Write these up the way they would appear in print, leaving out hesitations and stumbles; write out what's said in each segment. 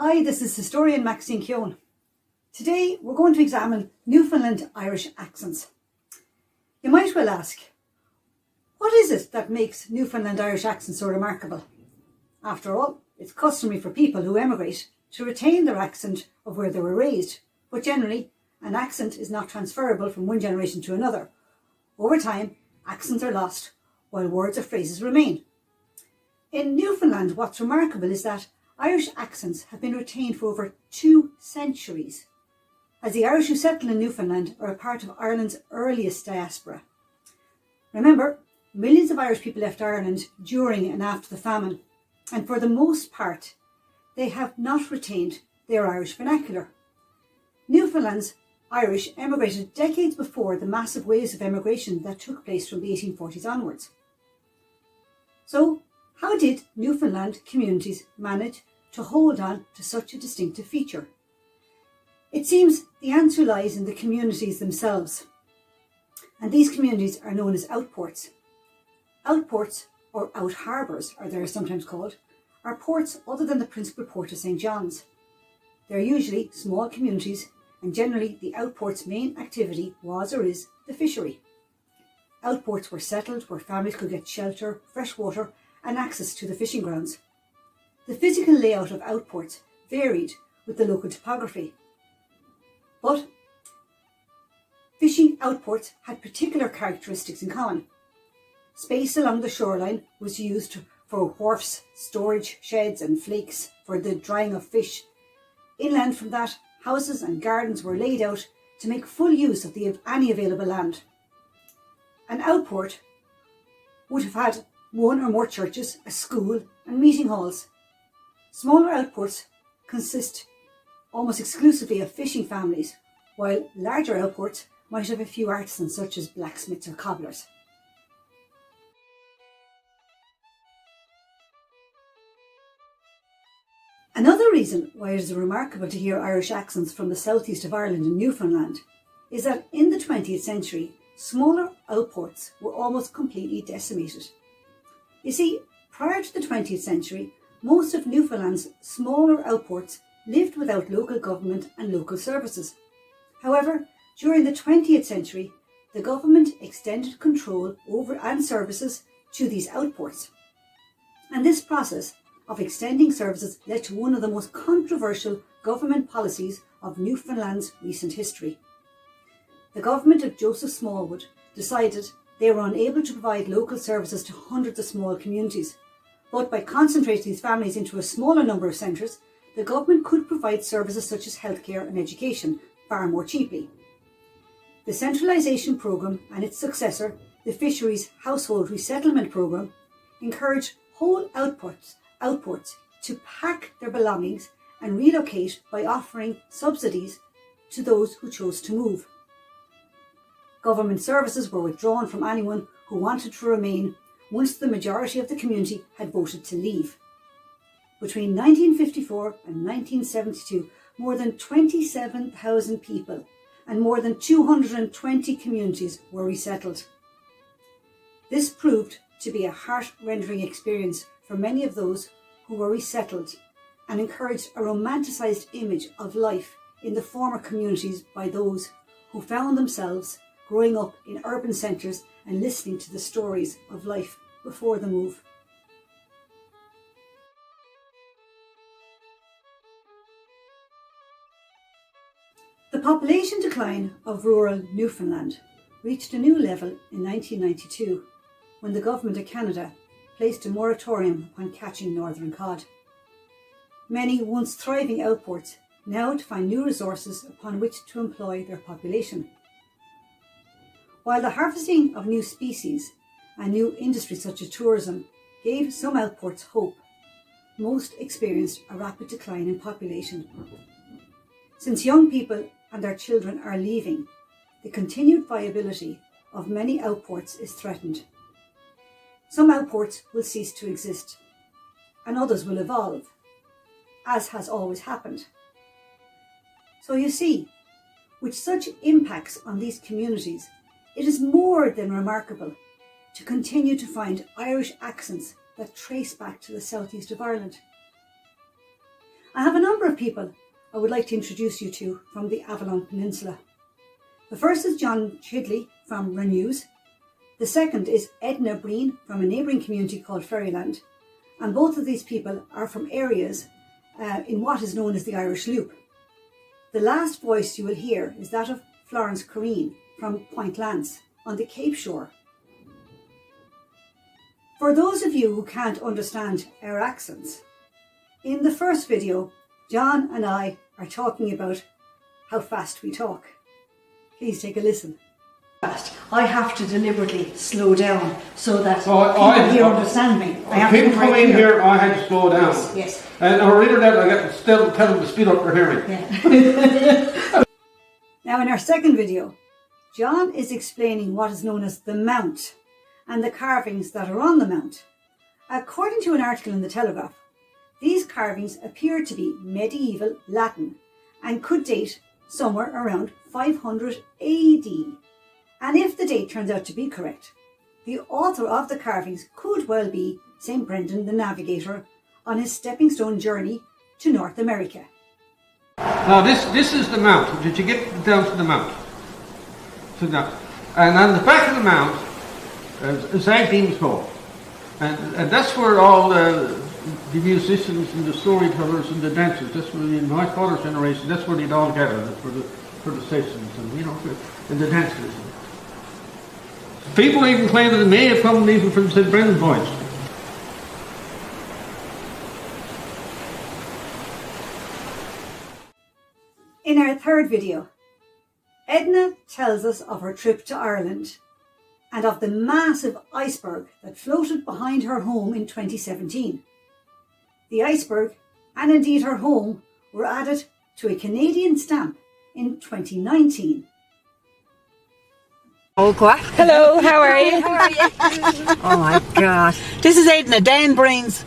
Hi, this is historian Maxine Keown. Today we're going to examine Newfoundland Irish accents. You might well ask, what is it that makes Newfoundland Irish accents so remarkable? After all, it's customary for people who emigrate to retain their accent of where they were raised, but generally an accent is not transferable from one generation to another. Over time, accents are lost while words or phrases remain. In Newfoundland, what's remarkable is that Irish accents have been retained for over 2 centuries, as the Irish who settled in Newfoundland are a part of Ireland's earliest diaspora. Remember, millions of Irish people left Ireland during and after the famine, and for the most part, they have not retained their Irish vernacular. Newfoundland's Irish emigrated decades before the massive waves of emigration that took place from the 1840s onwards. So, how did Newfoundland communities manage to hold on to such a distinctive feature? It seems the answer lies in the communities themselves. And these communities are known as outports. Outports, or out harbours, as they're sometimes called, are ports other than the principal port of St. John's. They're usually small communities, and generally the outport's main activity was or is the fishery. Outports were settled where families could get shelter, fresh water, and access to the fishing grounds. The physical layout of outports varied with the local topography. But fishing outports had particular characteristics in common. Space along the shoreline was used for wharfs, storage sheds and flakes for the drying of fish. Inland from that, houses and gardens were laid out to make full use of any available land. An outport would have had one or more churches, a school and meeting halls. Smaller outports consist almost exclusively of fishing families, while larger outports might have a few artisans such as blacksmiths or cobblers. Another reason why it is remarkable to hear Irish accents from the southeast of Ireland and Newfoundland is that in the 20th century, smaller outports were almost completely decimated. You see, prior to the 20th century, most of Newfoundland's smaller outports lived without local government and local services. However, during the 20th century, the government extended control over and services to these outports. And this process of extending services led to one of the most controversial government policies of Newfoundland's recent history. The government of Joseph Smallwood decided they were unable to provide local services to hundreds of small communities, but by concentrating these families into a smaller number of centres, the government could provide services such as healthcare and education far more cheaply. The centralisation programme and its successor, the Fisheries Household Resettlement Programme, encouraged whole outports to pack their belongings and relocate by offering subsidies to those who chose to move. Government services were withdrawn from anyone who wanted to remain once the majority of the community had voted to leave. Between 1954 and 1972, more than 27,000 people and more than 220 communities were resettled. This proved to be a heart-rending experience for many of those who were resettled and encouraged a romanticised image of life in the former communities by those who found themselves growing up in urban centres and listening to the stories of life before the move. The population decline of rural Newfoundland reached a new level in 1992 when the Government of Canada placed a moratorium upon catching northern cod. Many once thriving outports now had to find new resources upon which to employ their population. While the harvesting of new species and new industries such as tourism gave some outports hope, most experienced a rapid decline in population. Since young people and their children are leaving, the continued viability of many outports is threatened. Some outports will cease to exist, and others will evolve, as has always happened. So you see, with such impacts on these communities, it is more than remarkable to continue to find Irish accents that trace back to the southeast of Ireland. I have a number of people I would like to introduce you to from the Avalon Peninsula. The first is John Chidley from Renews. The second is Edna Breen from a neighbouring community called Ferryland. And both of these people are from areas in what is known as the Irish Loop. The last voice you will hear is that of Florence Corrine from Point Lance on the Cape Shore. For those of you who can't understand our accents, in the first video, John and I are talking about how fast we talk. Please take a listen. I have to deliberately slow down so that people here understand me. People come in here, I had to slow down. Yes. And or either that, I get to still tell them to speed up their hearing. Yeah. Now in our second video, John is explaining what is known as the Mount and the carvings that are on the Mount. According to an article in the Telegraph, these carvings appear to be medieval Latin and could date somewhere around 500 AD. And if the date turns out to be correct, the author of the carvings could well be St. Brendan the Navigator on his stepping stone journey to North America. Now this is the Mount. Did you get down to the Mount? To that. And on the back of the Mount is Agdean's Hall. And that's where all the musicians and the storytellers and the dancers, that's where in my father's generation, that's where they'd all gather for the sessions and, you know, and the dances. People even claim that it may have come even from St. Brendan Voice. In our third video, Edna tells us of her trip to Ireland and of the massive iceberg that floated behind her home in 2017. The iceberg, and indeed her home, were added to a Canadian stamp in 2019. Hello, how are you? Oh my God. This is Edna, Dan Breen's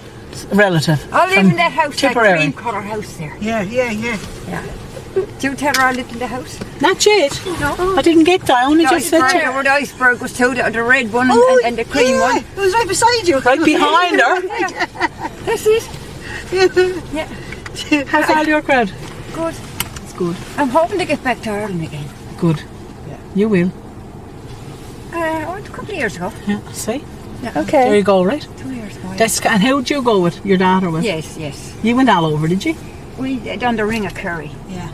relative. I live in that house, that Tipperary. cream colour house there. Yeah. Do you tell her I lived in the house? Not yet. No. I didn't get there, I only The just said iceberg, to her. where the iceberg was too, the red one and the cream one. It was right beside you. Right behind her. That's it. Yeah. How's all your crowd? Good. It's good. I'm hoping to get back to Ireland again. Good. Yeah. You will. A couple of years ago. Yeah, see? Yeah. There you go, right? 2 years ago. Yeah. That's, and who did you go with? Your daughter with? Yes. You went all over, did you? We done the Ring of Kerry. Yeah.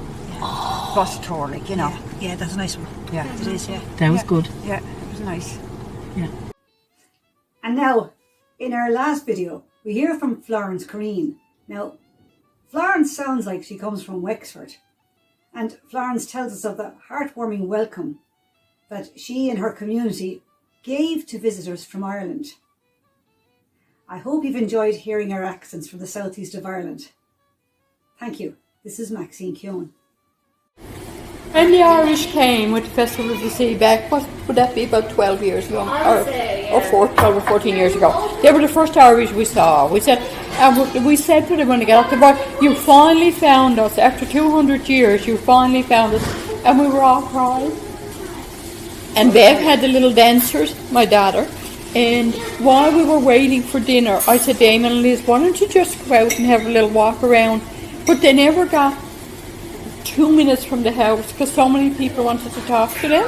Bus tour, like, you know. Yeah, that's a nice one. Yeah, it is, yeah. That was good. Yeah, it was nice. Yeah. And now, in our last video, we hear from Florence Corrine. Now, Florence sounds like she comes from Wexford. And Florence tells us of the heartwarming welcome that she and her community gave to visitors from Ireland. I hope you've enjoyed hearing our accents from the southeast of Ireland. Thank you. This is Maxine Keown. When the Irish came with the Festival of the Sea back, what would that be, about 12 years ago? Or 12 or 14 years ago. They were the first Irish we saw. We said to them when they got up the bar, you finally found us. After 200 years, you finally found us. And we were all crying. And Bev had the little dancers, my daughter. And while we were waiting for dinner, I said, Damon and Liz, why don't you just go out and have a little walk around? But they never got 2 minutes from the house because so many people wanted to talk to them.